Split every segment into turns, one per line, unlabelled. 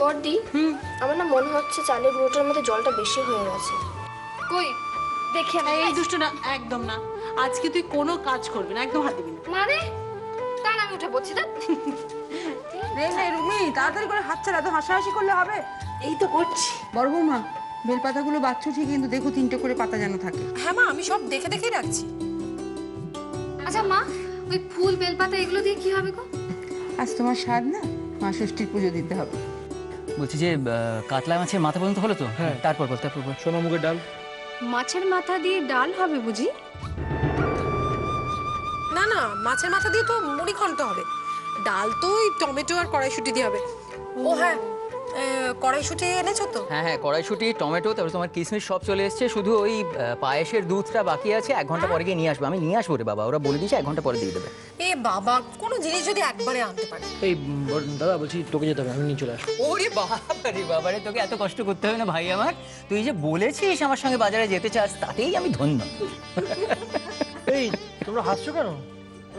বড়দি আমার না মনে হচ্ছে চালের গুঁড়োটার মধ্যে জলটা বেশি হয়ে গেছে। কই দেখি আমি।
এই দুষ্ট না, একদম না। আজকে তুই কোনো কাজ করবি না, একদম হাত দিবি না।
মানে তার আমি উঠে পড়ছি না।
রুমি তাড়াতাড়ি করে হাত ছাড়া, এত হাসাহাসি করলে হবে?
এই তো করছি।
বড় বৌমা, বেলপাতাগুলো বাচ্চু ঠিক, কিন্তু দেখো 3টে করে পাতা যেন থাকে।
হ্যাঁ মা, আমি সব দেখে দেখেই রাখছি।
আচ্ছা মা, ওই ফুল বেলপাতা এগুলো দিয়ে কি হবে গো?
আজ তোমার স্বাদ না, মা ষষ্ঠীর পুজো দিতে হবে।
বলছি যে কাতলা মাছের মাথা পর্যন্ত হলো তো? হ্যাঁ, তারপর
সোনা মুগের ডাল।
মাছের মাথা দিয়ে ডাল হবে বুঝি?
না না, মাছের মাথা দিয়ে তো মুড়ি ঘন্ট হবে। ডাল তো ওই টমেটো আর কড়াইশুঁটি দিয়ে হবে। ও হ্যাঁ, কড়াইশুঁটি এনেছো তো?
হ্যাঁ হ্যাঁ, কড়াইশুঁটি, টমেটো, তারপর তোমার কিশমিশ সব চলে এসছে। শুধু ওই পায়েসের দুধটা বাকি আছে, 1 ঘন্টা পরে গিয়ে নিয়ে আসবো। আমি নিয়ে আসবো রে বাবা, ওরা বলে দিয়েছে 1 ঘন্টা পরে দিয়ে দেবে।
এ বাবা, কোনো জিনিস যদি একবারে আনতে পারে।
এই দাদা বলছি তোকে যেতে হবে, আমি নিয়ে চলে আসবো।
ওরে বাবা রে বাবা রে, তোকে এত কষ্ট করতে হবে না ভাই আমার। তুই যে বলেছিস আমার সঙ্গে বাজারে যেতে চাস, তাতেই আমি ধন্য।
এই তোমরা হাসছো কেন?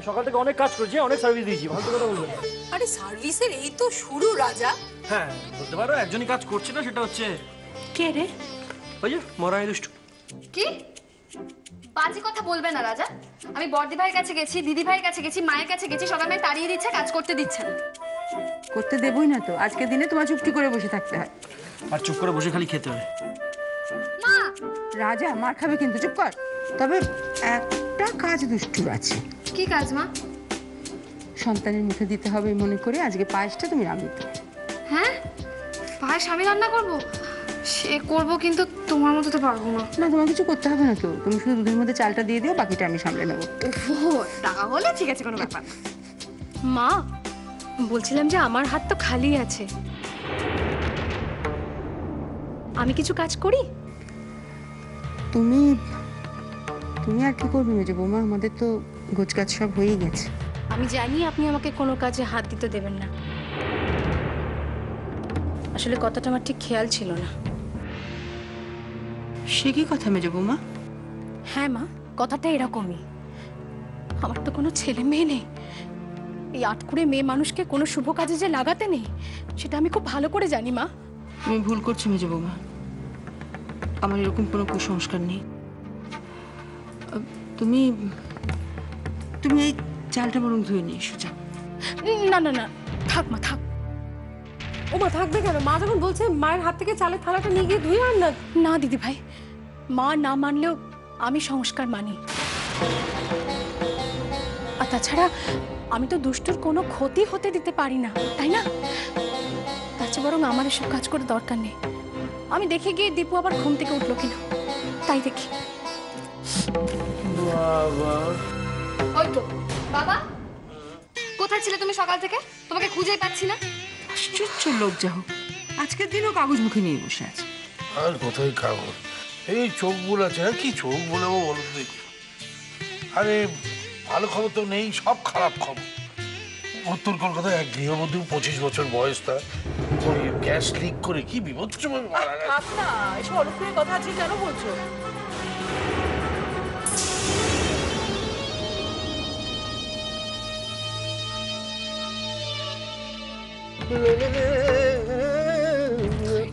সকাল থেকে অনেক কাজ করেছি, অনেক সার্ভিস দিয়েছি, ভালো কথা বলবো।
আরে সার্ভিসের এই তো শুরু রাজা।
হ্যাঁ বলতে পারো, একজনই কাজ করছে না, সেটা হচ্ছে
কে রে?
ওই যে মরাই দুষ্টু।
কি বাজে কথা বলবে না রাজা। আমি বড়দি ভাইয়ের কাছে গেছি, দিদি ভাইয়ের কাছে গেছি, মায়ের কাছে গেছি, সবাই আমায় তাড়িয়ে দিচ্ছে, কাজ করতে দিচ্ছে না।
করতে দেবই না তো, আজকের দিনে তোমার চুপটি করে বসে থাকতে হয়।
আর চুপ করে বসে খালি খেতে হয়।
মা
রাজা মার খাবে কিন্তু, চুপ কর। তবে একটা কাজ দুষ্টুর আছে।
কি কাজ মা?
সন্তানের মুখে দিতে হবে মনে করে আজকে পায়েসটা তুমি রান্না।
হ্যাঁ, পায়েস আমি রান্না করবো? সে করবো, কিন্তু তোমার মতো তো পারবো না।
না, তোমার কিছু করতে হবে না তো, তুমি শুধু দুধের মধ্যে চালটা দিয়ে দিও, বাকিটা আমি সামলে নেবো।
ও তাহলে ঠিক আছে, কোনো ব্যাপার না।
মা, বলছিলাম যে আমার হাত তো খালি আছে, আমি কিছু কাজ করি?
তুমি তুমি আর কি করবে মেজো বৌমা? আমাদের তো গোছগাছ সব হয়েই গেছে।
আমি জানি আপনি আমাকে কোনো কাজে হাত দিতে দেবেন না, আসলে কথাটা আমার ঠিক খেয়াল ছিল না।
সে কি কথা মেজো বৌমা?
হ্যাঁ মা, কথাটা এরকমই। আমার তো কোনো ছেলে মেয়ে নেই, এই আটকুড়ে মেয়ে মানুষকে কোনো শুভ কাজে যে লাগাতে নেই, সেটা আমি খুব ভালো করে জানি মা।
তুমি ভুল করছো মেজো বৌমা, আমার এরকম কোনো কুসংস্কার নেই। তুমি তুমি এই চালটা বরং ধুয়ে নিয়ে এসো, যাও।
না না না, থাক মা থাক।
ও মা থাকবে কেন? মা যখন বলছে মায়ের হাত থেকে চালের থালাটা নিয়ে গিয়ে ধুয়ে আন না।
না দিদি ভাই, মা না মানলেও আমি সংস্কার মানি। আর তাছাড়া আমি তো দুষ্টুর কোনো ক্ষতি হতে দিতে পারি না, তাই না? তার চেয়ে বরং আমার এসব কাজ করে দরকার নেই। আমি দেখে গিয়ে দীপু আবার ঘুম থেকে উঠলো কিনা, তাই দেখি।
ওই তো বাবা, কোথায় ছিলে তুমি সকাল থেকে? তোমাকে খুঁজেই পাচ্ছি না।
আশ্চর্য লোক, যা হোক আজকের দিনও কাগজ মুখে নিয়ে বসে আছে।
আর কোথায় কাগজ, এই চোখ বুলাচ্ছে। কি চোখ বুলাবো বলো তো দেখি? আরে ভালো খবর তো নেই, সব খারাপ খবর। উত্তর কলকাতায় এক গৃহবধূ, 25 বছর বয়স তার, ওই গ্যাস লিক করে কি বিভৎসভাবে মারা গেছে।
আচ্ছা, এসব অলক্ষণের কথা আছে কেন বলছো?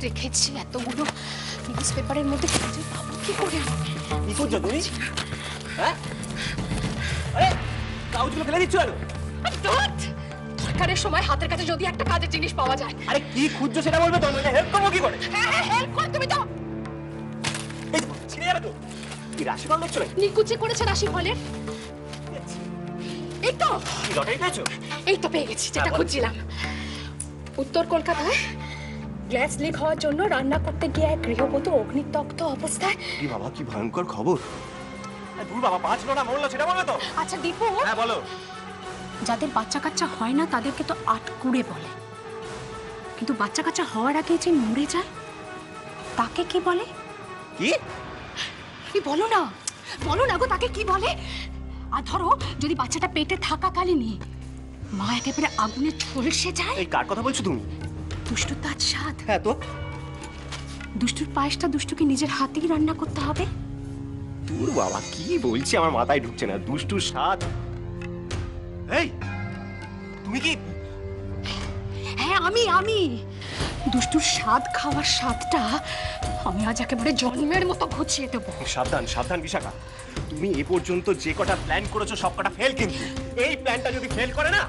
রেখেছি এতগুলো নিউজ পেপারের মধ্যে, খুঁজে পাবো কি করে?
কি করছো তুমি? হ্যাঁ, আরে কাগজগুলো ফেলে দিচ্ছ কেন?
দরকারের সময় হাতের কাছে যদি একটা কাজের জিনিস পাওয়া যায়।
আরে কি খুঁজছো সেটা বলবে তো, নইলে হেল্প করবো কি করে?
হ্যাঁ হেল্প করে তুমি তো।
এই তো ছিঁড়ে যাবে তো। কি রাশিফল দেখছো?
নিকুচি করেছে রাশিফলের। এই তো
কি লটারি পেয়েছো?
এই তো পেয়ে গেছি যেটা খুঁজছিলাম। উত্তর কলকাতায় গ্যাস লিক হওয়ার জন্য রান্না করতে গিয়ে এক গৃহবধূ অগ্নিদগ্ধ অবস্থায়।
কি বাবা, কি ভয়ঙ্কর খবর!
দূর বাবা, বাঁচলো না মরলো সেটা বলবে তো?
আচ্ছা দীপু,
হ্যাঁ বলো।
যাদের বাচ্চা কাচ্চা হয় না তাদেরকে তো আটকুড়ে বলে, কিন্তু বাচ্চা কাচ্চা হওয়ার আগে যে মরে যায় তাকে কি বলে?
কি
বলো না, বলো না গো, তাকে কি বলে? আর ধরো যদি বাচ্চাটা পেটে থাকাকালীনই মা একেবারে আগুনে ঝলসে যায়।
এই কার কথা বলছো তুমি?
দুষ্টুর তার স্বাদ।
হ্যাঁ তো,
দুষ্টুর পায়েসটা দুষ্টুকে নিজের হাতেই রান্না করতে হবে।
তোর বাবা কি বলছি আমার মাথায় ঢুকছে না। দুষ্টুর স্বাদ? এই তুমি কি?
হ্যাঁ আমি দুষ্টুর স্বাদ খাওয়ার স্বাদটা আমি আজ একেবারে জন্মের মতো ঘুচিয়ে দেবো।
সাবধান সাবধান বিশাখা, তুমি এ পর্যন্ত যে কটা প্ল্যান করেছো সব কটা ফেল, কিন্তু এই প্ল্যানটা যদি ফেল করে না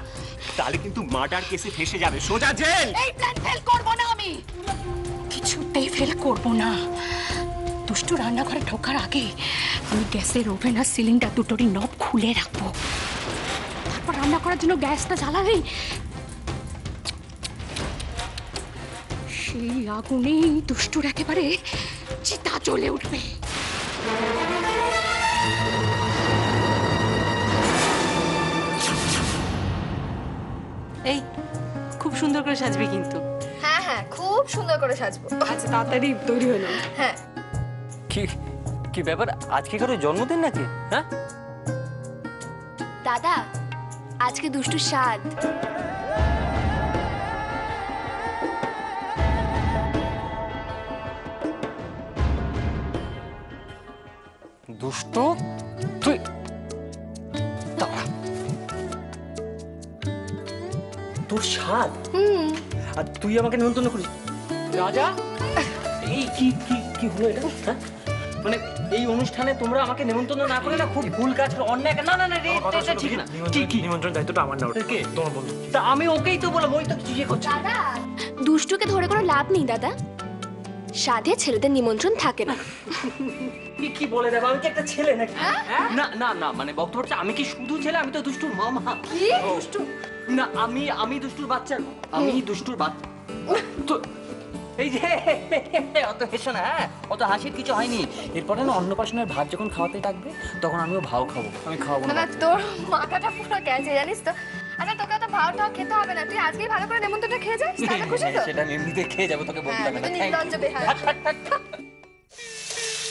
তাহলে কিন্তু মার্ডার কেসে ফেসে যাবে, সোজা জেল।
এই প্ল্যান ফেল করবো না আমি, কিছুতেই ফেল করবো না। দুষ্টু রান্নাঘরে ঢোকার আগে আমি গ্যাসের ওভেন আর সিলিন্ডার দুটোরই নব খুলে রাখবো। তারপর রান্না করার জন্য গ্যাসটা জ্বালালেই সেই আগুনেই দুষ্টুর একেবারে চিতা জ্বলে উঠবে।
এই খুব সুন্দর করে সাজবি কিন্তু।
হ্যাঁ হ্যাঁ, খুব সুন্দর করে সাজবো।
আচ্ছা তাড়াতাড়ি তৈরি হয়ে নাও।
হ্যাঁ।
কি কি ব্যাপার, আজকে কারো জন্মদিন নাকি? হ্যাঁ
দাদা, আজকে দুষ্টুর স্বাদ।
দুষ্টু তুই দাঁড়া, তোর স্বাদ আর তুই আমাকে নিমন্ত্রণ করিস? রাজা, এই কি কি কি হলো এটা? হ্যাঁ মানে এই অনুষ্ঠানে তোমরা আমাকে নিমন্ত্রণ না করে না খুব ভুল কাজ করো, অন্যায়। না না না রে, এটা ঠিক না। কি
নিমন্ত্রণ দায়িত্বটা আমার না, ওটা
কে?
তোমার বন্ধু।
তা আমি ওকেই তো বললাম, ওই তো ইয়ে করছে।
দাদা, দুষ্টুকে ধরে কোনো লাভ নেই দাদা, সাধে ছেলেদের নিমন্ত্রণ থাকে না।
কি বলে দেবো, আমি কি একটা ছেলে নাকি? না না না, মানে বক্তব্য হচ্ছে আমি কি শুধু ছেলে? আমি তো দুষ্টুর মামা।
কি দুষ্টু?
না, আমি দুষ্টুর বাচ্চা, আমি দুষ্টুর বাচ্চা। তো এই যে অত হেসো না, হ্যাঁ অত হাসির কিছু হয়নি। এরপরে না অন্নপ্রাশনের ভাত যখন খাওয়াতে ডাকবে তখন আমিও ভাও খাবো। আমি খাওয়াবো
না
না।
না, তোর মাথাটা পুরো গেছে জানিস তো। আচ্ছা, তোকে তো ভাওটাও খেতে হবে না, তুই আজকেই ভালো করে নেমন্তন্নটা খেয়ে যাস, তাহলে খুশি তো?
সেটা আমি এমনিতে খেয়ে যাবো, তোকে বলতে
হ্যাঁ,
হবে
তুই
না।
তো নির্লজ্জ বেহায়া।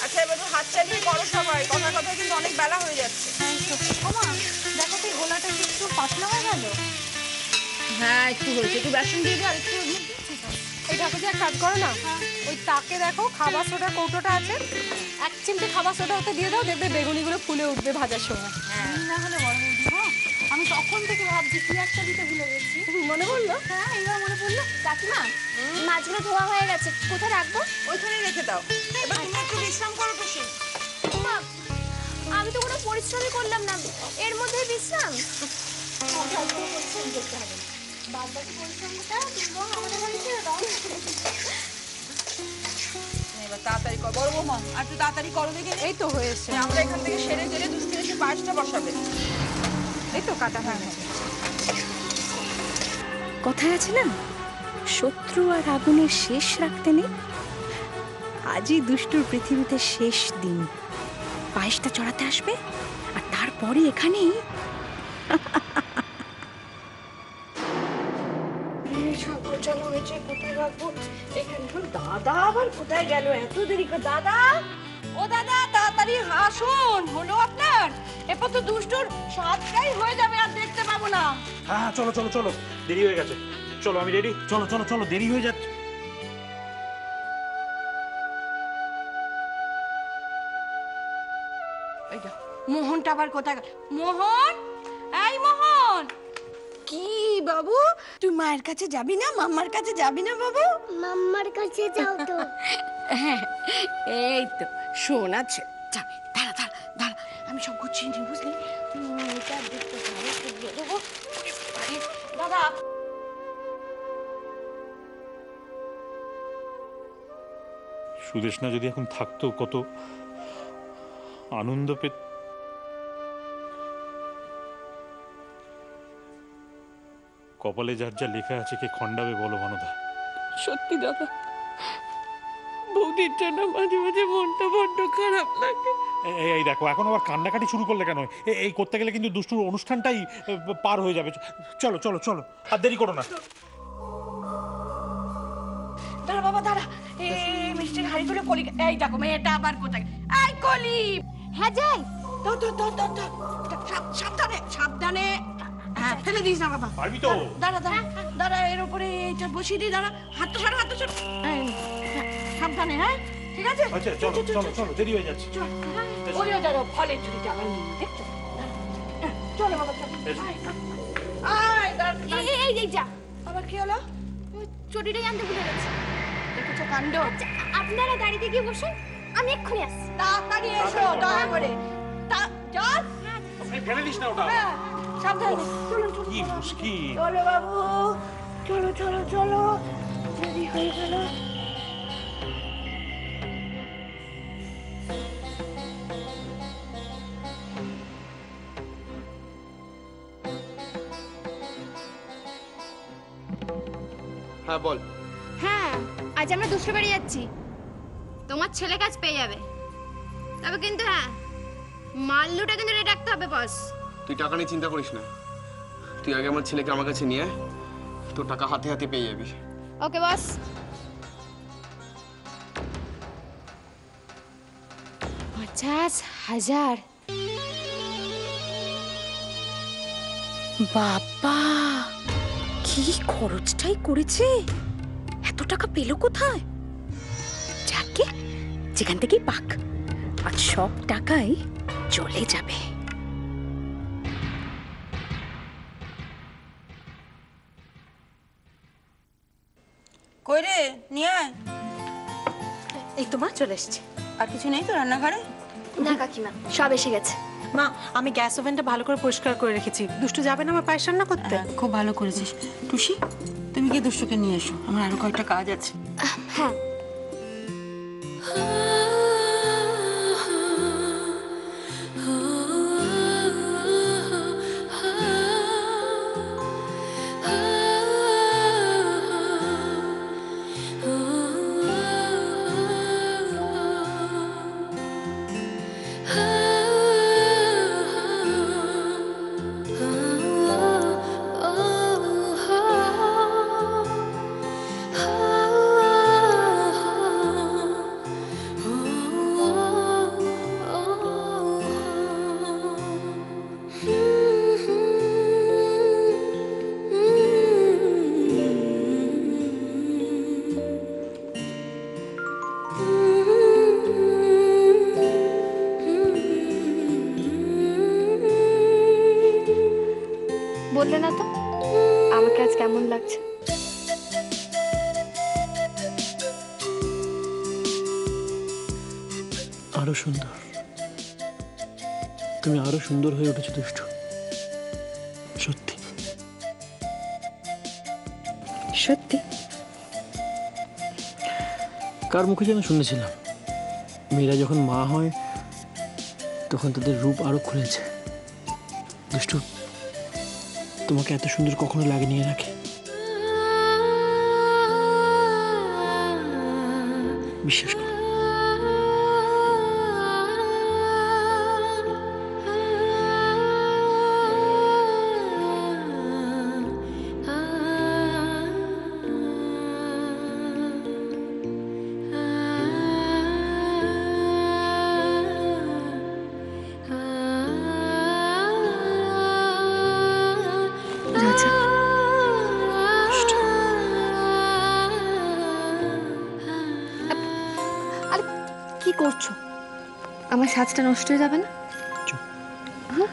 আচ্ছা এবার হাত চালিয়ে করো সবাই, কথা কথা কিন্তু অনেক বেলা হয়ে যাচ্ছে।
দেখো তো গোলাটা একটু পাতলা হয়ে গেল।
হ্যাঁ একটু হয়েছে, একটু বেসন দিয়ে দাও, একটু
এই ঠাকুর এক কাজ করো না, ওই তাকে দেখো খাবার সোডার কৌটোটা আছে, এক চিমটে খাবার সোডা ওতে দিয়ে দাও, দেখবে বেগুনিগুলো ফুলে উঠবে ভাজার সময়।
না হলে বড় বৌদি, হ্যাঁ আমি তখন থেকে ভাবছি কি একটা দিতে ভুলে গেছি।
মনে পড়লো?
হ্যাঁ এবার মনে পড়লো।
কাকিমা, মাছগুলো ধোয়া হয়ে গেছে, কোথায় রাখবো?
ওইখানে রেখে দাও। এবার তুমি একটু বিশ্রাম করো খুশি।
মা, আমি তো কোনো পরিশ্রমই করলাম না, এর মধ্যেই বিশ্রাম।
বাদবাকি পরিশ্রমটা তুমি আমাদের বাড়িতে দাও।
এবার তাড়াতাড়ি করো বড় বৌমা, আর একটু তাড়াতাড়ি করো দেখে।
এই তো হয়েছে,
আমরা এখান থেকে সেরে জেরে দুষ্টু এসে পায়েসটা বসাবে।
এই তো কাটা হয়ে গেছে।
কথায় আছে না, শত্রু আর আগুনের শেষ রাখতে নেই। আজই দুষ্টুর পৃথিবীতে শেষ দিন। পায়েসটা চড়াতে আসবে আর তারপরে এখানেই
দাদা আবার কোথায় গেল এত দেরি করে? দাদা, ও দাদা তাড়াতাড়ি আসুন, হলো আপনার? এরপর তো দুষ্টুর সাতটাই হয়ে যাবে, আর দেখতে পাবো না।
হ্যাঁ হ্যাঁ, চলো চলো চলো, দেরি হয়ে গেছে। চলো আমি রেডি, চলো চলো চলো, দেরি হয়ে যাচ্ছে।
মোহনটা আবার কোথায় গেল? মোহন, এই মোহন। কি বাবু, তুই মায়ের কাছে যাবি না? মাম্মার কাছে যাবি না বাবু?
মাম্মার কাছে যাও তো।
হ্যাঁ এই তো শোন, আছে যাবে। দাঁড়া দাঁড়া দাঁড়া, আমি সব গুছিয়ে নিই, বুঝলি? এটা দেখতে পাবো, দিয়ে দেবো। দাদা,
সুদেশনা যদি এখন থাকতো কত আনন্দ পেত। কপালে যার যা লেখা আছে কে খণ্ডাবে বলো মানদা?
সত্যি দাদা, বৌদির জন্য মাঝে মাঝে মনটা বড্ড খারাপ লাগে।
এই দেখো, এখন আবার কান্নাকাটি শুরু করলে কেন? এই করতে গেলে কিন্তু দুষ্টুর অনুষ্ঠানটাই পার হয়ে যাবে। চলো চলো চলো, আর দেরি করো না।
দাঁড়া বাবা দাঁড়া, এই মিষ্টির হাড়িগুলো কলি। এই দেখো মেয়েটা আবার কোথায়? এই কলি।
হ্যাঁ যাই।
তো তো তো তো তো সাবধানে সাবধানে, হ্যাঁ ফেলে দিস না বাবা।
পারবি তো?
দাঁড়া দাঁড়া দাঁড়া, এর উপরে এটা বসিয়ে দিই। দাঁড়া, হাত তো সর, হাত তো সর। সাবধানে, হ্যাঁ ঠিক আছে।
আচ্ছা চলো চলো চলো, দেরি হয়ে যাচ্ছে।
ওই দাঁড়া, ফলের ঝুড়িটা আবার নিয়ে দেখছো? চলো বাবা চলো। আয় দাঁড়া,
এই যা।
আবার কি হলো?
চটিটাই আনতে ভুলে গেছি।
দেখেছো কাণ্ড।
আপনারা গাড়িতে গিয়ে বসুন, আমি এক্ষুনি আসছি।
তাড়াতাড়ি এসো দয়া করে। চল।
ফেলে দিস না ওটা।
হ্যাঁ, সাবধানে। চলুন চলুন।
কি মুশকিল।
চলো বাবু, চলো চলো চলো, দেরি হয়ে গেল।
হ্যাঁ বল।
হ্যাঁ, আজ আমরা দুষ্টু বাড়ি যাচ্ছি। তোমার ছেলে কাজ পেয়ে যাবে, তবে কিন্তু হ্যাঁ, মাল্লুটা কিন্তু রেডি রাখতে হবে বস।
তুই টাকা নিয়ে চিন্তা করিস না, তুই আগে আমার ছেলেকে আমার কাছে নিয়ে আয়, তোর টাকা হাতে হাতে পেয়ে যাবি।
ওকে বস।
$50,000 বাবা, কি খরচটাই করেছে! এত টাকা পেল কোথায়? যাকে যেখান থেকেই পাক, আর সব টাকাই চলে যাবে।
কই রে, নিয়ে আয়।
এই তো মা চলে এসছে।
আর কিছু নেই তো রান্নাঘরে?
না কাকিমা, সব এসে গেছে।
মা, আমি গ্যাস ওভেনটা ভালো করে পরিষ্কার করে রেখেছি। দুষ্টু যাবে না আমার পায়েস রান্না করতে?
খুব ভালো করেছিস। টুসি, তুমি গিয়ে দুষ্টুকে নিয়ে এসো, আমার আরো কয়েকটা কাজ আছে।
হ্যাঁ। বললে না তো আমাকে আজ কেমন লাগছে?
আরো সুন্দর, তুমি আরো সুন্দর হয়ে উঠেছো দুষ্টু, সত্যি
সত্যি।
কার মুখে যেন শুনেছিলাম, মেয়েরা যখন মা হয় তখন তাদের রূপ আরো খুলেছে। দুষ্টু, তোমাকে এত সুন্দর কখনো লাগেনি এর আগে। বিশ্বাস করো।
রাজা, আরে কি করছো? আমার সাজটা নষ্ট হয়ে যাবে না? হ্যাঁ?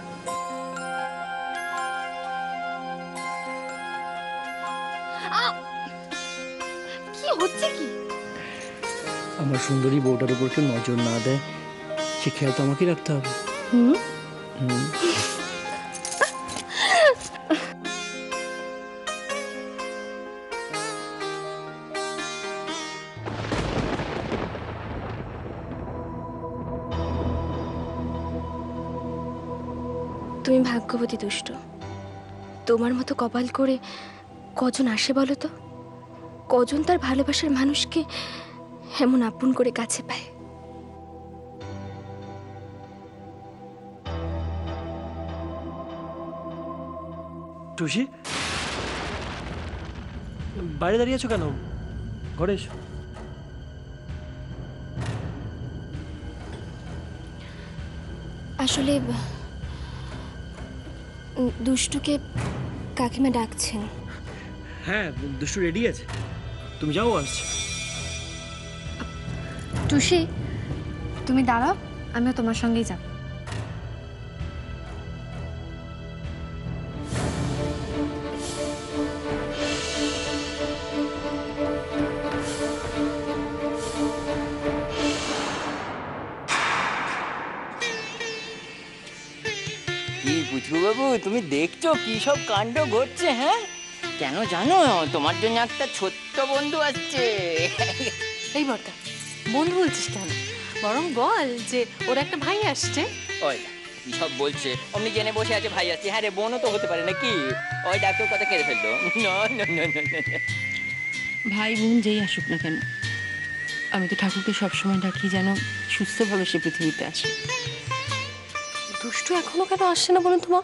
কি হচ্ছে কি?
আমার সুন্দরী বউটার উপর কেউ নজর না দেয়, সে খেয়াল তো আমাকেই রাখতে হবে। হুম।
তুমি ভাগ্যবতী দুষ্ট। তোমার মতো কপাল করে কজন আসে বলো তো? কজন তার ভালোবাসার মানুষকে এমন আপন করে কাছে পায়?
টুসি, বাইরে দাঁড়িয়ে আছো কেন? ঘরে এসো।
আসলে দুষ্টুকে কাকিমা ডাকছেন।
হ্যাঁ, দুষ্টু রেডি আছে, তুমি যাও, আসছে।
টুসি, তুমি দাঁড়াও, আমিও তোমার সঙ্গেই যাব।
কি পুচকু বাবু, তুমি দেখছো কি সব কাণ্ড ঘটছে? হ্যাঁ, কেন জানো? তোমার জন্য একটা ছোট্ট বন্ধু আসছে।
এই বর্দা, বন্ধু বলছিস কেন? বরং বল যে ওর একটা ভাই আসছে।
ওই কি সব বলছে, অমনি জেনে বসে আছে ভাই আসছে। হ্যাঁ রে, বোনও তো হতে পারে নাকি? ওই ডাক্তার কথা কেড়ে ফেললো।
ভাই বোন যেই আসুক না কেন, আমি তো ঠাকুরকে সবসময় ডাকি যেন সুস্থভাবে সে পৃথিবীতে আসে।
দুষ্টু এখনো কেন আসছে না বলুন তো মা?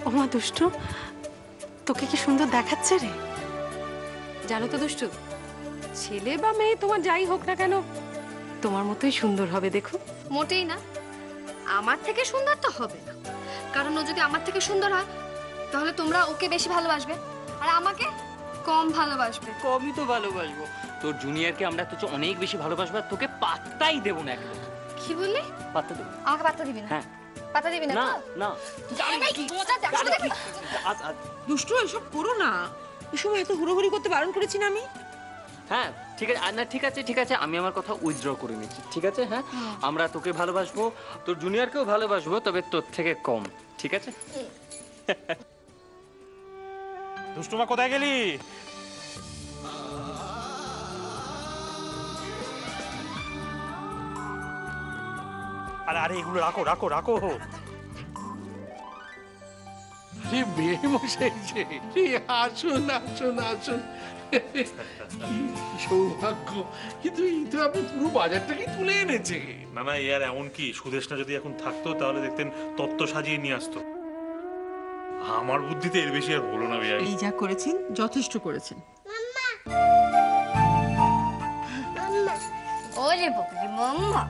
ওমা দুষ্টু, তোকে কি সুন্দর দেখাচ্ছে রে। জানো তো দুষ্টু, ছেলে বা মেয়ে তোমার যাই হোক না কেন, তোমার মতোই সুন্দর হবে। দেখো,
মোটেই না, আমার থেকে সুন্দর তো হবে না, কারণ ও যদি আমার থেকে সুন্দর হয় তাহলে তোমরা ওকে বেশি ভালোবাসবে আর আমাকে কম ভালোবাসবে।
কমই তো ভালোবাসবো, তোর জুনিয়রকে আমরা তো অনেক বেশি ভালোবাসবো, আর তোকে পাত্তাই দেবো না। একদম
কি বললি?
পাত্তা দেবো?
আমাকে পাত্তা দিবি না?
হ্যাঁ।
পাত্তা দিবি না?
না না।
দুষ্টু এসব করো না, এই সময় এত হুড়োহুড়ি করতে বারণ করেছি না আমি?
হ্যাঁ ঠিক আছে, না ঠিক আছে ঠিক আছে, আমি আমার কথা উইথড্র করে নিচ্ছি। ঠিক আছে, হ্যাঁ, আমরা তোকে ভালোবাসবো, তোর জুনিয়রকেও ভালোবাসবো, তবে তোর থেকে কম। ঠিক আছে?
দুষ্টুমা কোথায় গেলি? আরে আরে, এগুলো রাখো রাখো রাখো।
আরে মেয়ে মশাই যে, আসুন আসুন আসুন, সৌভাগ্য। কিন্তু এই তো আপনি পুরো বাজারটাকে তুলে এনেছে।
না না, ইয়ার এমন কি, সুদেশনা যদি এখন থাকতো তাহলে দেখতেন তত্ত্ব সাজিয়ে নিয়ে আসতো। আমার বুদ্ধিতে এর বেশি আর হলো না ভাই।
এই যা করেছেন যথেষ্ট করেছেন।
ওরে বকরি মাম্মা,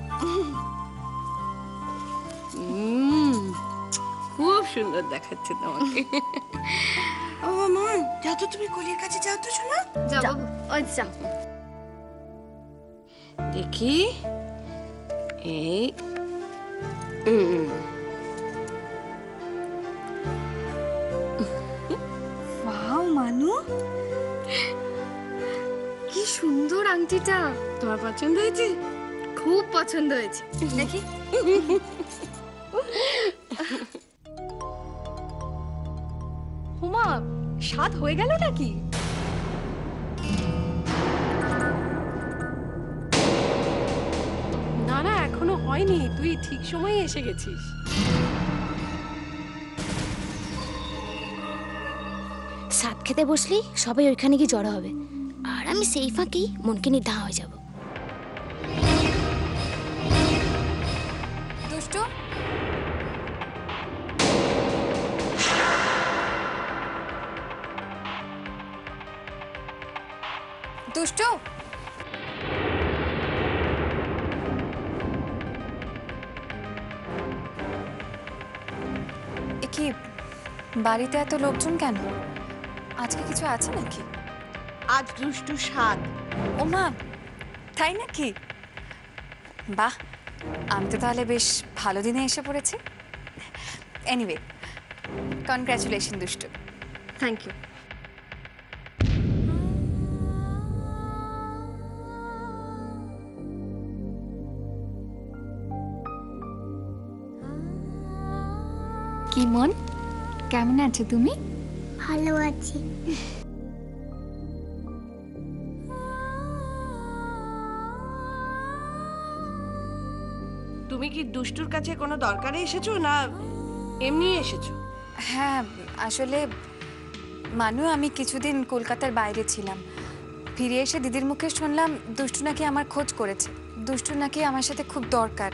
খুব সুন্দর দেখাচ্ছে তোমাকে। ও মা, যাও তো তুমি কলির কাছে, যাও তো শোনা।
যাও ওই যাও।
দেখি এই
ওয়াও মানু, কি সুন্দর আংটিটা।
তোমার পছন্দ হয়েছে?
খুব পছন্দ হয়েছে। দেখি।
হুমা, স্বাদ হয়ে গেল নাকি? না না, এখনো হয়নি, তুই ঠিক সময়ে এসে গেছিস।
সাত খেতে বসলেই সবাই ওইখানে গিয়ে জড়ো হবে, আর আমি সেই ফাঁকেই মনকে নিয়ে ধা হয়ে যাব।
দুষ্টু, দুষ্টু, কি বাড়িতে এত লোকজন কেন? আজকে কিছু আছে নাকি?
আজ দুষ্টু স্বাদ।
ও মা, তাই নাকি? বাহ, আমি তো তাহলে বেশ ভালো দিনে এসে পড়েছি। এনিওয়ে, কনগ্রাচুলেশন দুষ্টু।
Thank you.
কি মন, কেমন আছো তুমি?
ভালো আছি।
তুমি কি দুষ্টুর কাছে কোনো দরকারে এসেছো না এমনি এসেছো?
হ্যাঁ, আসলে মানু, আমি কিছুদিন কলকাতার বাইরে ছিলাম। ফিরে এসে দিদির মুখে শুনলাম দুষ্টু নাকি আমার খোঁজ করেছে। দুষ্টু নাকি আমার সাথে খুব দরকার,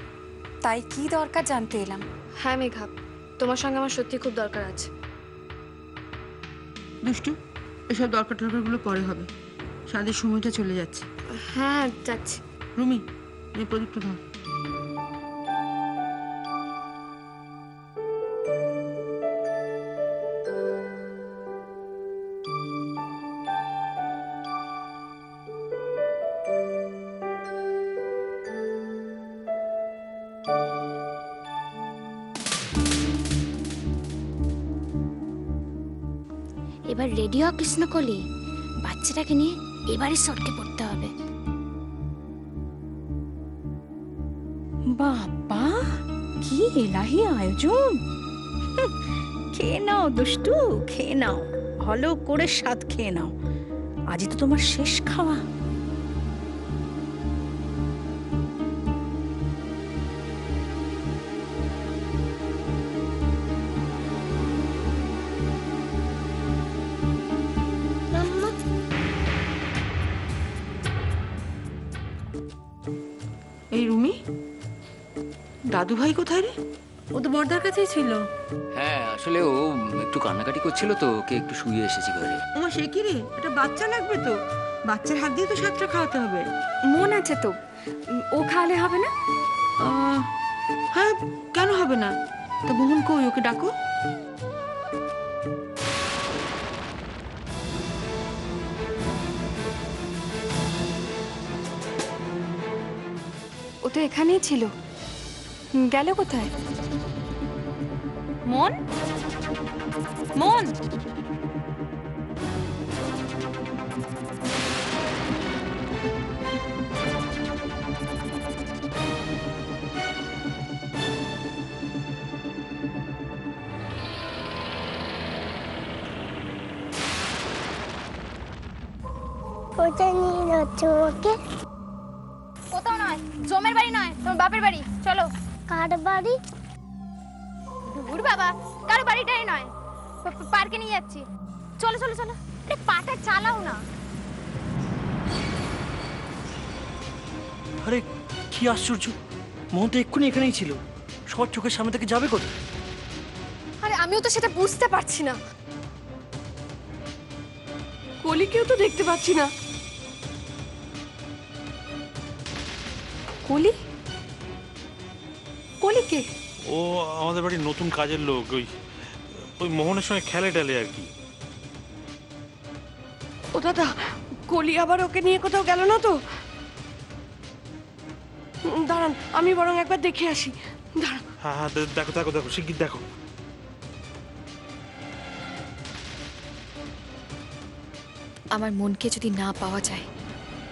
তাই কি দরকার জানতে এলাম।
হ্যাঁ মেঘা, তোমার সঙ্গে আমার সত্যি খুব দরকার আছে।
দুষ্টু, এসব দরকার টরকারগুলো পরে হবে, সাদের সময়টা চলে যাচ্ছে।
হ্যাঁ যাচ্ছি।
রুমি, এই প্রদীপটা ধর।
এবার রেডি হ কৃষ্ণকলি, বাচ্চাটাকে নিয়ে এবারে সটকে পড়তে হবে।
বাবা, কি এলাহি আয়োজন! খেয়ে নাও দুষ্টু, খেয়ে নাও, ভালো করে স্বাদ খেয়ে নাও। আজই তো তোমার শেষ খাওয়া।
এই রুমি, দাদু ভাই কোথায় রে? ও তো বর্দার কাছেই ছিল।
হ্যাঁ, আসলে ও একটু কান্নাকাটি করছিল তো, ওকে একটু শুয়ে এসেছি ঘরে।
ওমা, সে কি রে? এটা বাচ্চা লাগবে তো, বাচ্চার হাত দিয়ে তো সাতটা খাওয়াতে হবে।
মন আছে তো, ও খাওয়ালে হবে না?
হ্যাঁ, কেন হবে না? তা মোহন কই? ওকে ডাকো।
ও তো এখানেই ছিল, গেল কোথায়? মন, মন,
কোথায় নিয়ে যাচ্ছ ওকে?
কোথাও নয়, জমের বাড়ি নয়, তোমার বাপের বাড়ি। চলো।
কার বাড়ি?
দূর বাবা, কারো বাড়িটাই নয়, পার্কে নিয়ে যাচ্ছি। চলো চলো চলো, পাটা চালাও না।
আরে কি আশ্চর্য, মোহন তো এক্ষুনি এখানেই ছিল, সবার চোখের সামনে থেকে যাবে কোথায়?
আরে আমিও তো সেটা বুঝতে পারছি না।
কলিকেও তো দেখতে পাচ্ছি না।
কলি? কলি কে?
ও আমাদের বাড়ির নতুন কাজের লোক, ওই ওই মোহনের সঙ্গে খেলে টেলে আর কি।
ও দাদা, কলি আবার ওকে নিয়ে কোথাও গেল না তো? দাঁড়ান, আমি বরং একবার দেখে আসি। দাঁড়ান।
হ্যাঁ হ্যাঁ, দেখো দেখো দেখো, শিগগির দেখো।
আমার মনকে যদি না পাওয়া যায়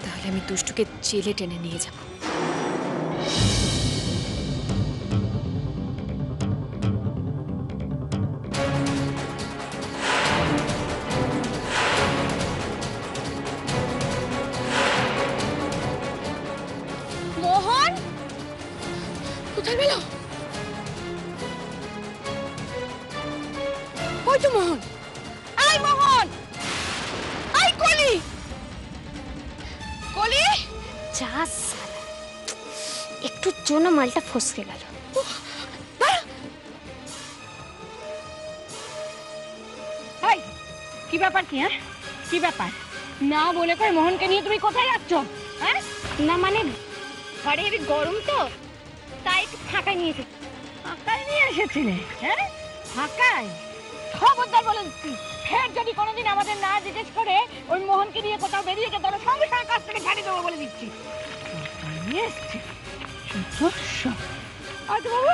তাহলে আমি দুষ্টুকে জেলে টেনে নিয়ে যাব।
মোহন কোথায় গেল?
ওই তো মোহন। এই মোহন, এই কলি, কলি।
চাস একটুর জন্য মালটা ফসকে গেল।
কি ব্যাপার? কি হ্যাঁ, কি ব্যাপার? না বলে করে মোহনকে নিয়ে তুমি কোথায় যাচ্ছ? হ্যাঁ,
না মানে ঘরে হেবি গরম তো, তাই একটু ফাঁকা নিয়েছে।
ফাঁকায় নিয়ে এসেছিলে? হ্যাঁ, ফাঁকায়? খবরদার বলে দিচ্ছি, ফের যদি কোনোদিন আমাদের না জিজ্ঞেস করে ওই মোহনকে নিয়ে কোথাও বেরিয়ে যেতে হবে, সঙ্গে সঙ্গে কাছ থেকে ছাড়িয়ে দেবো বলে দিচ্ছি। নিয়ে এসছে বাবু।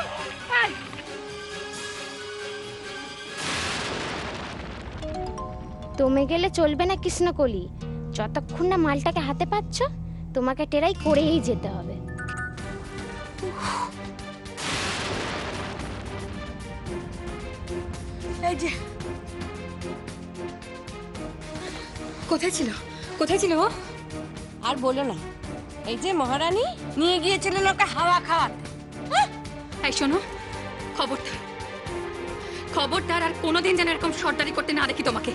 তুমি গেলে চলবে না কৃষ্ণকলি, যতক্ষণ না মালটাকে হাতে পাচ্ছ তোমাকে টেরাই করেই যেতে হবে।
এই যে, কোথায় ছিল? কোথায় ছিল ও?
আর বলো না, এই যে মহারানী নিয়ে গিয়েছিলেন ওকে হাওয়া খাওয়াতে।
এই শোনো, খবরদার খবরদার আর কোনোদিন যেন এরকম সর্দারি করতে না দেখি তোমাকে।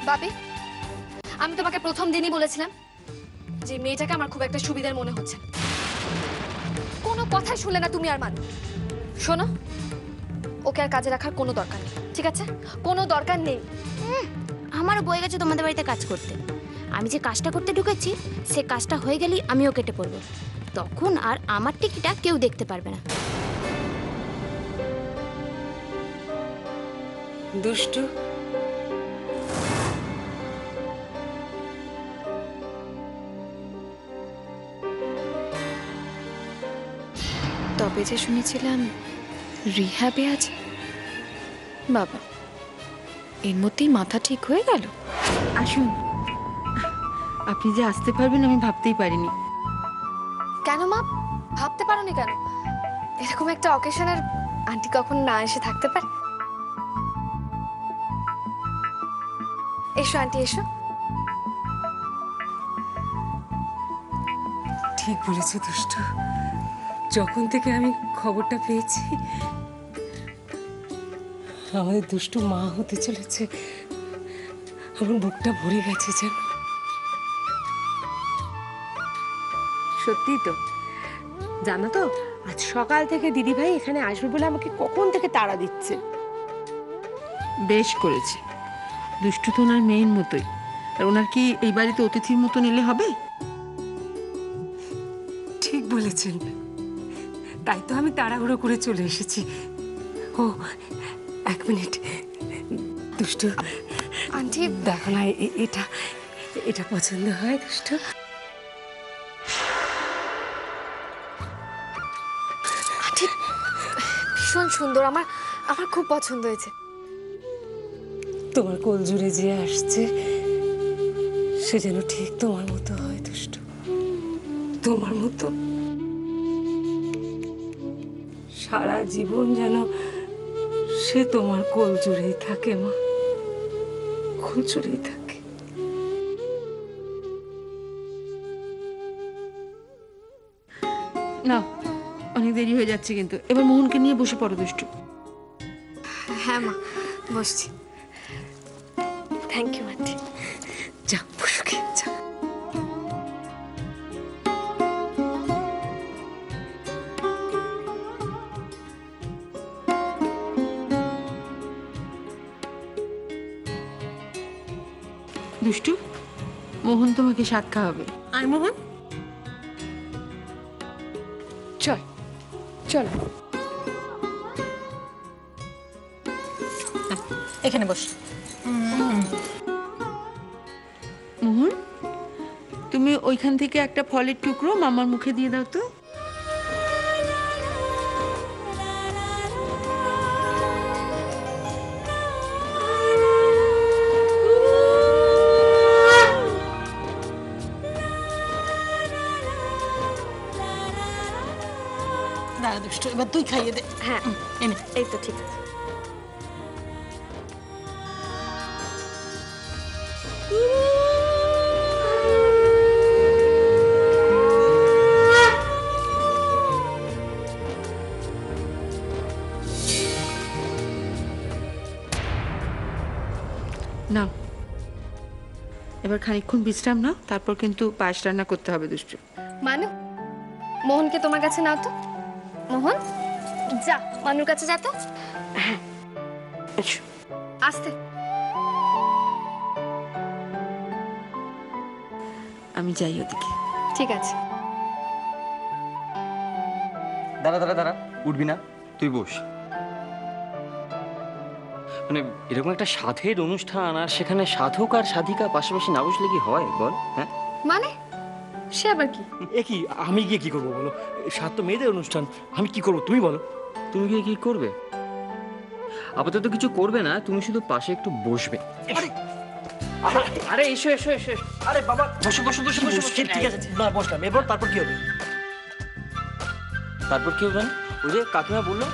বাপি, আমি তোমাকে প্রথম দিনই বলেছিলাম যে মেয়েটাকে আমার খুব একটা সুবিধার মনে হচ্ছে। কোনো কথাই শুনলে না তুমি আর মানু। শোনো, ওকে আর কাজে রাখার কোনো দরকার নেই, ঠিক আছে? কোনো দরকার নেই।
আমারও বয়ে গেছে তোমাদের বাড়িতে কাজ করতে। আমি যে কাজটা করতে ঢুকেছি সে কাজটা হয়ে গেলেই আমিও কেটে পড়বো, তখন আর আমার টিকিটা কেউ দেখতে পারবে না।
দুষ্টু,
তবে যে শুনেছিলাম রিহ্যাবে আছে,
বাবা, এর মধ্যেই মাথা ঠিক হয়ে গেল।
আসুন, আপনি যে আসতে পারবেন আমি ভাবতেই পারিনি।
কেন মা, ভাবতে পারোনি কেন? এরকম একটা অকেশনের আন্টি কখন না এসে থাকতে পারে? এসো আন্টি, এসো।
ঠিক বলেছো দুষ্টু, যখন থেকে আমি খবরটা পেয়েছি আমাদের দুষ্টু মা হতে চলেছে, আমার বুকটা ভরে গেছে যেন।
সত্যি তো, জানো তো আজ সকাল থেকে দিদিভাই এখানে আসবে বলে আমাকে কখন থেকে তাড়া দিচ্ছে। বেশ করেছে, দুষ্টু তো ওনার মেয়ের মতোই, আর ওনার কি এই বাড়িতে অতিথির মতো নিলে হবে?
ঠিক বলেছেন, তাই তো আমি তাড়াহুড়ো করে চলে এসেছি। ও এক মিনিট দুষ্টু,
আন্টি
দেখো না, এটা এটা পছন্দ হয় দুষ্টু?
আন্টি ভীষণ সুন্দর, আমার আমার খুব পছন্দ হয়েছে।
তোমার কোল জুড়ে যে আসছে সে যেন ঠিক তোমার মতো হয় দুষ্টু, তোমার মতো। সারা জীবন যেন সে তোমার কোল জুড়েই থাকে মা, কোল জুড়েই থাকে।
না, অনেক দেরি হয়ে যাচ্ছে কিন্তু, এবার মোহনকে নিয়ে বসে পড়ো দুষ্টু।
হ্যাঁ মা, বসছি। Thank you aunty.
যা বসো, যা।
দুষ্টু, মোহন তোমাকে শাক খাওয়াবে।
আয় মোহন, চল চল, এখানে বস।
মোহন, তুমি ওইখান থেকে একটা ফলের টুকরো মামার মুখে দিয়ে দাও তো।
দাঁড়া দুষ্টু, এবার তুই খাইয়ে দে।
হ্যাঁ
এনে,
এই তো ঠিক আছে।
নাও, এবার খানিকক্ষণ বিশ্রাম নাও, তারপর কিন্তু পায়েস রান্না করতে হবে দুষ্টু।
মানু, মোহনকে তোমার কাছে নাও তো। মোহন, যা মানুর কাছে যা তো।
হ্যাঁ, আচ্ছা
আস্তে।
আমি যাই ওদিকে।
ঠিক আছে।
দাঁড়া দাঁড়া দাঁড়া, উঠবি না, তুই বস। মানে এরকম একটা সাধের অনুষ্ঠান, আর সেখানে সাধক আর সাধিকা পাশাপাশি না বসলে কি হয় বল? হ্যাঁ
মানে সে আবার কি?
এ কি, আমি গিয়ে কি করবো বলো? সাত তো মেয়েদের অনুষ্ঠান, আমি কি করবো তুমি বলো?
তুমি গিয়ে কি করবে? আপাতত কিছু করবে না, তুমি শুধু পাশে একটু বসবে।
আরে এসো এসো এসো। আরে বাবা, বসো বসো বসো বসো। ঠিক আছে, না বসলাম, এরপর তারপর কি হবে?
তারপর কি হবে? ওই যে কাকিমা বললো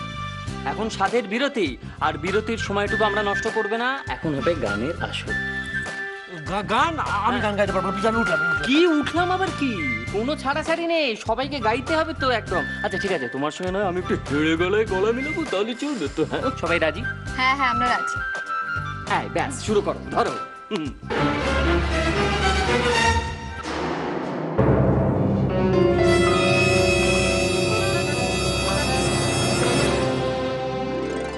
এখন সাধের বিরতি, আর বিরতির সময়টুকু আমরা নষ্ট করবে না, এখন হবে গানের আসর।
গান? আমি গান গাইতে পারবো, আমি উঠলাম।
কি উঠলাম আবার কি? কোনো ছাড়াছাড়ি নেই, সবাইকে গাইতে হবে তো একদম। আচ্ছা ঠিক আছে, তোমার সঙ্গে নয় আমি একটু হেড়ে গলায় গলা মিলাবো, তাহলে চলবে তো? হ্যাঁ, সবাই রাজি?
হ্যাঁ হ্যাঁ, আমরা রাজি।
হ্যাঁ ব্যাস, শুরু করো, ধরো।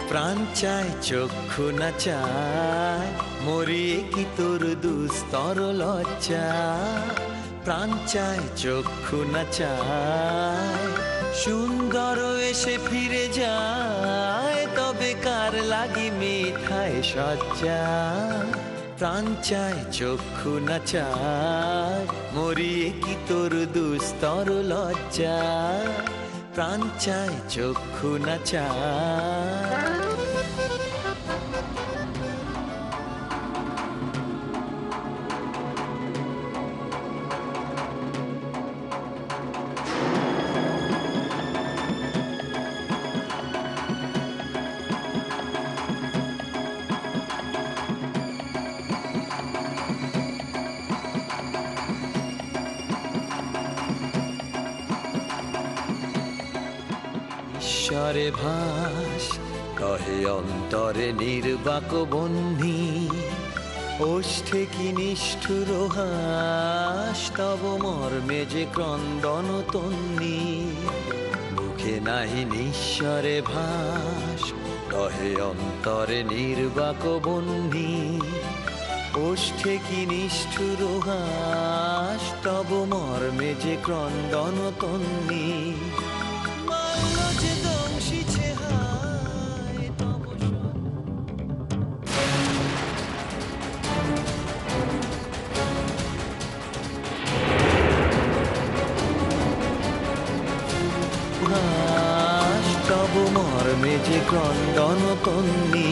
প্রাণ চায় চক্ষু না চায়, মরিয়ে কি তোর দুস্তর লজ্জা। প্রাণ চায় চক্ষু না চায়, সুন্দর এসে ফিরে যায়, তবে কার লাগি মিঠায় সজ্জা। প্রাণ চায় চক্ষু না চায়, মরিয়ে কি তোর দুস্তর লজ্জা। প্রাণ চায় চক্ষু না চায়। নিঃস্বরে ভাস কহে অন্তরে নির্বাক বন্ধি ওষ্ঠে কি নিষ্ঠুর হাস তব মর্মে যে ক্রন্দন তন্নি মুখে নাহি নিঃস্বরে ভাস কহে অন্তরে নির্বাক বন্ধি ওষ্ঠে কি নিষ্ঠুর হাস তব মর্মে যে ক্রন্দন তন্নি মাল্য যে দংশিছে হায় তব হাস তব মর্মে যে ক্রন্দন তন্নি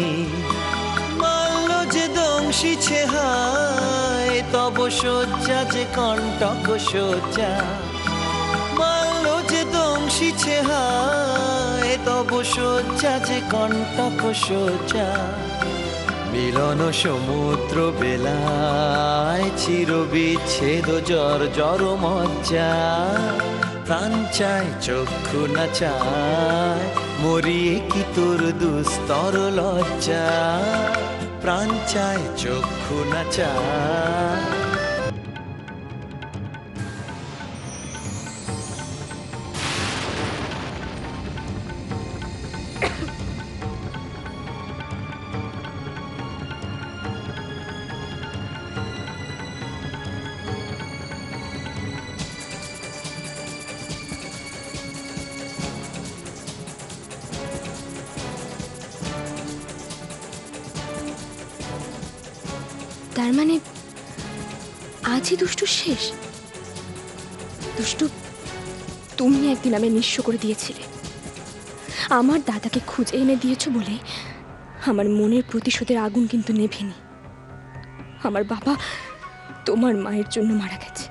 মাল্য যে দংশিছে হায় তব শয্যা যে কণ্টক শয্যা মাল্য যে দংশিছে হায় তব শয্যা যে কণ্টক শয্যা মিলন সমুদ্র বেলায় চির বিচ্ছেদ জর জর মজ্জা প্রাণ চায় চক্ষু না চায় মরিয়ে কি তোর দুস্তর লজ্জা প্রাণ চায় চক্ষু না চায়
তার মানে আজই দুষ্টু শেষ? দুষ্টু, তুমি একদিন আমি নিঃস্ব করে দিয়েছিলে। আমার দাদাকে খুঁজে এনে দিয়েছ বলে আমার মনের প্রতিশোধের আগুন কিন্তু নেভেনি। আমার বাবা তোমার মায়ের জন্য মারা গেছে।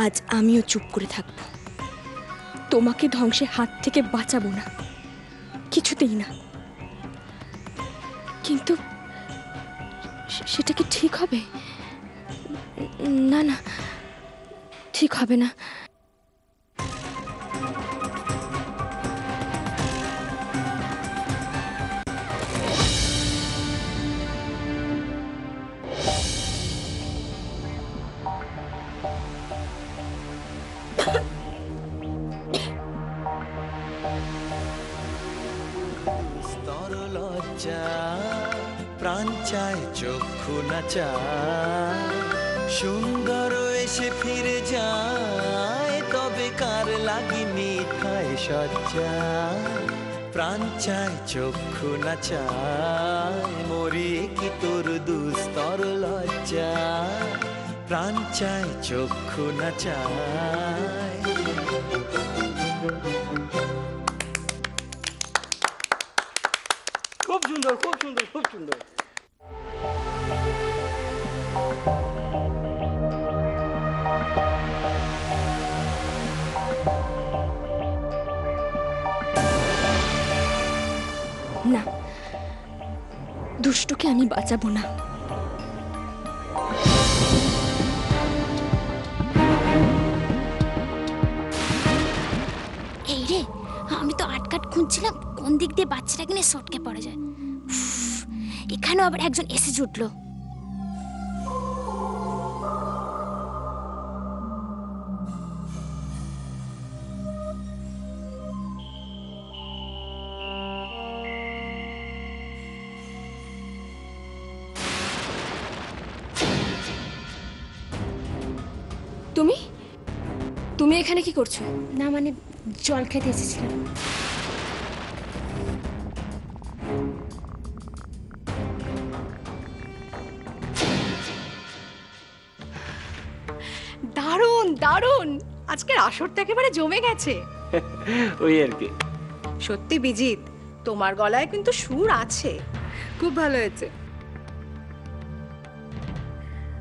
আজ আমিও চুপ করে থাকবো, তোমাকে ধ্বংসের হাত থেকে বাঁচাবো না, কিছুতেই না। কিন্তু সেটা কি ঠিক হবে? না না, ঠিক হবে না।
প্রাণ চায় চক্ষু না চায় সুন্দর এসে ফিরে যায় তবে কার লাগি মিঠায় সজ্জা প্রাণ চায় চক্ষু না চায় মরিয়ে কি তোর দুস্তর লজ্জা প্রাণ চায় চক্ষু না চায়।
খুব সুন্দর, খুব সুন্দর, খুব সুন্দর।
না, দুষ্টুকে আমি বাঁচাবো না।
এই রে, আমি তো আটকাট খুঁজছিলাম কোন দিক দিয়ে বাচ্চাটা কিনে সটকে পড়ে যায়। এখানেও আবার একজন এসে জুটলো।
তুমি তুমি এখানে কি করছো?
না মানে জল খেতে এসেছিলাম।
দারুণ দারুণ, আজকের আসরটা একেবারে জমে গেছে।
ওই আর কি।
সত্যি বিজিত, তোমার গলায় কিন্তু সুর আছে, খুব ভালো হয়েছে।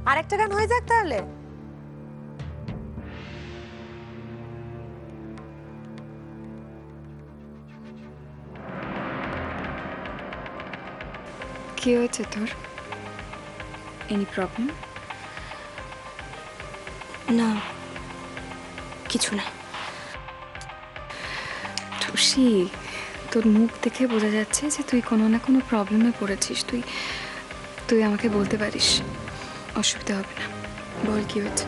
আর একটা গান হয়ে যাক তাহলে।
কি হয়েছে তোর? Any problem?
না, কিছু না।
টুসি, তোর মুখ দেখে বোঝা যাচ্ছে যে তুই কোনো না কোনো প্রবলেমে পড়েছিস। তুই তুই আমাকে বলতে পারিস, অসুবিধা হবে না। বল কি হয়েছে?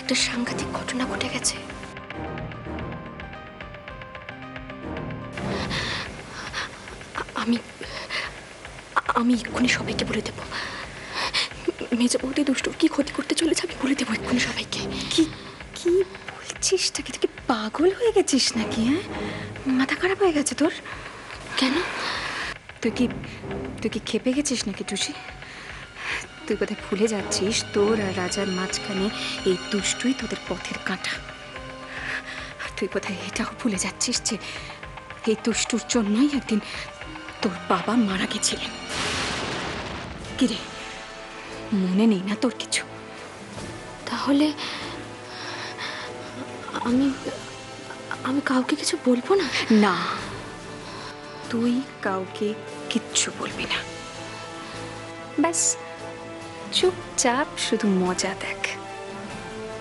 একটা সাংঘাতিক ঘটনা ঘটে গেছে। আমি আমি এক্ষুনি সবাইকে বলে দেবো। মেজো বৌদি দুষ্টুর কি ক্ষতি করতে চলেছে আমি বলে দেবো এক্ষুনি সবাইকে।
কি কি বলছিস? তুই কি পাগল হয়ে গেছিস নাকি? হ্যাঁ, মাথা খারাপ হয়ে গেছে তোর?
কেন?
তুই কি খেপে গেছিস নাকি টুসি? তুই বোধহয় ভুলে যাচ্ছিস তোর আর রাজার মাঝখানে এই দুষ্টুই তোদের পথের কাঁটা। আর তুই বোধহয় এটাও ভুলে যাচ্ছিস যে এই দুষ্টুর জন্যই একদিন তোর বাবা মারা গেছিলেন। কিরে, মনে নেই না তোর কিছু?
তাহলে আমি আমি কাউকে কিছু বলবো না?
না, তুই কাউকে কিচ্ছু বলবি না। ব্যাস চুপচাপ শুধু মজা দেখ,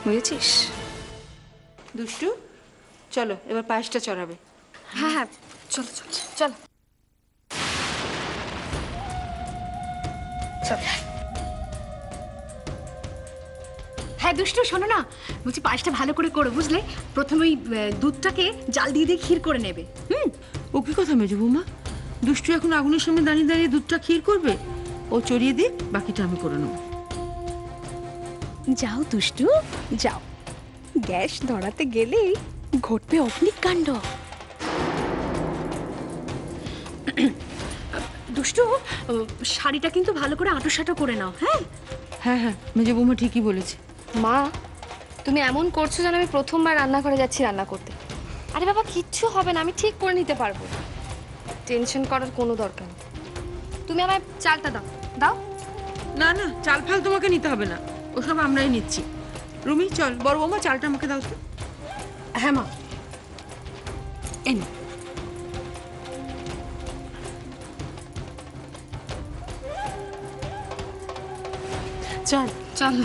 বুঝেছিস? দুষ্টু, চলো এবার পায়েসটা চড়াবে।
হ্যাঁ হ্যাঁ, চলো চলো চলো।
হ্যাঁ দুষ্টু, শোনো না, বলছি পায়েসটা ভালো করে করো, বুঝলে? প্রথমে ওই দুধটাকে জাল দিয়ে দিয়ে ক্ষীর করে নেবে।
ও কি কথা মেজো বৌমা? দুষ্টু এখন আগুনের সামনে দাঁড়িয়ে দাঁড়িয়ে দুধটা ক্ষীর করবে? ও চড়িয়ে দিক, বাকিটা আমি করে নেবো।
যাও দুষ্টু যাও, গ্যাস ধরাতে গেলেই ঘটবে অগ্নিকাণ্ড।
দুষ্টু, শাড়িটা কিন্তু ভালো করে আঁটো করে নাও। হ্যাঁ
হ্যাঁ হ্যাঁ, মেজো বৌমা ঠিকই বলেছে।
মা, তুমি এমন করছো যেন আমি প্রথমবার রান্নাঘরে যাচ্ছি রান্না করতে। আরে বাবা, কিচ্ছু হবে না, আমি ঠিক করে নিতে পারবো। টেনশন করার কোনো দরকার নেই। তুমি আমায় চালটা দাও দাও।
না না, চাল ফাল তোমাকে নিতে হবে না, ওসব আমরাই নিচ্ছি। রুমি চল, বড় বৌমা চালটা আমাকে দাও তো।
হ্যাঁ মা,
এনে চল
চল।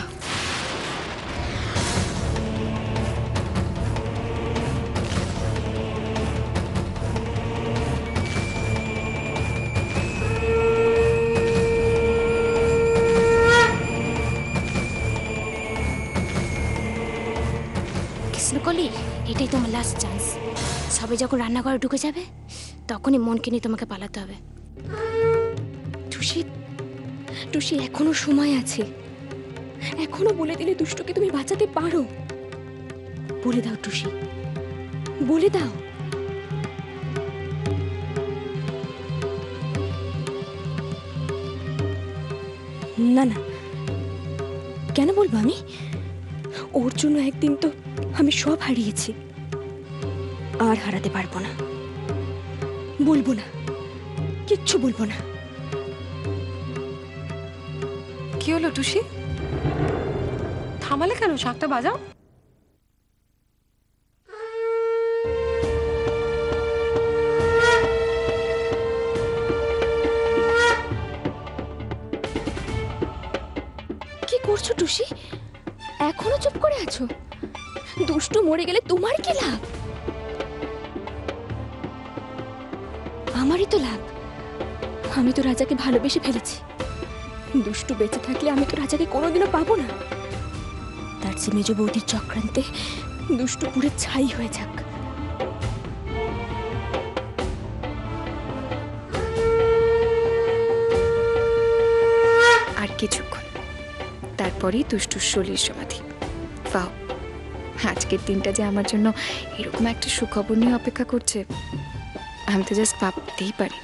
কৃষ্ণকলি, এটাই তোমার লাস্ট চান্স। সবাই যখন রান্নাঘরে ঢুকে যাবে তখনই মনকে নিয়ে তোমাকে পালাতে হবে।
টুসি, টুসি এখনো সময় আছে। এখনো বলে দিলে দুষ্টুকে তুমি বাঁচাতে পারো। বলে দাও টুসি, বলে দাও। না না, কেন বলবো আমি? ওর জন্য একদিন তো আমি সব হারিয়েছি, আর হারাতে পারবো না। বলবো না, কিচ্ছু বলবো না।
কি হলো টুসি, থামালে কেন? শাকটা বাজাও।
কি করছো টুসি? এখনো চুপ করে আছো? দুষ্টু মরে গেলে তোমার কি লাভ? আমারই তো লাভ। আমি তো রাজাকে ভালোবেসে ফেলেছি। দুষ্টু বেঁচে থাকলে আমি তো রাজাকে কোনোদিনও পাবো না। তার চেয়ে মেজ বৌদির চক্রান্তে দুষ্টু পুরো ছাই হয়ে যাক।
আর কিছুক্ষণ, তারপরেই দুষ্টুর শরীর সমাধি। পাও, আজকের দিনটা যে আমার জন্য এরকম একটা সুখবর নিয়ে অপেক্ষা করছে, আমি তো জাস্ট ভাবতেই পারি।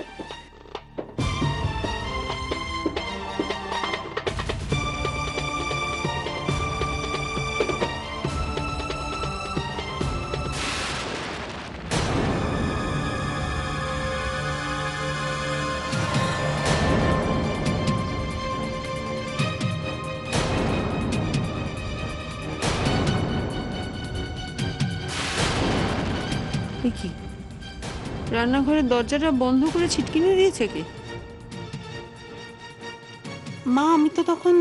কি রান্নাঘরের দরজাটা বন্ধ করে ছিটকিনি দিয়েছে কি?
মা, আমি তো তখন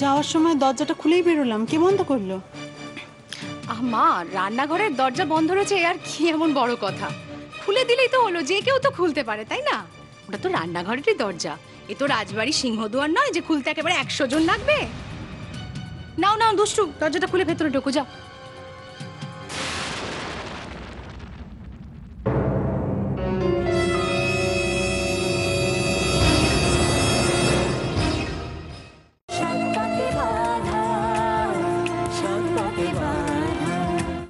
যাওয়ার সময় দরজাটা খুলেই বেরোলাম, কে বন্ধ করলো?
মা, রান্নাঘরের দরজা বন্ধ রয়েছে আর কি এমন বড় কথা? খুলে দিলেই তো হলো, যে কেউ তো খুলতে পারে, তাই না? ওটা তো রান্নাঘরেরই দরজা, এ তো রাজবাড়ি সিংহদুয়ার নয় যে খুলতে একেবারে 100 জন লাগবে। নাও নাও দুষ্টু, দরজাটা খুলে ভেতরে ঢোকো, যাও।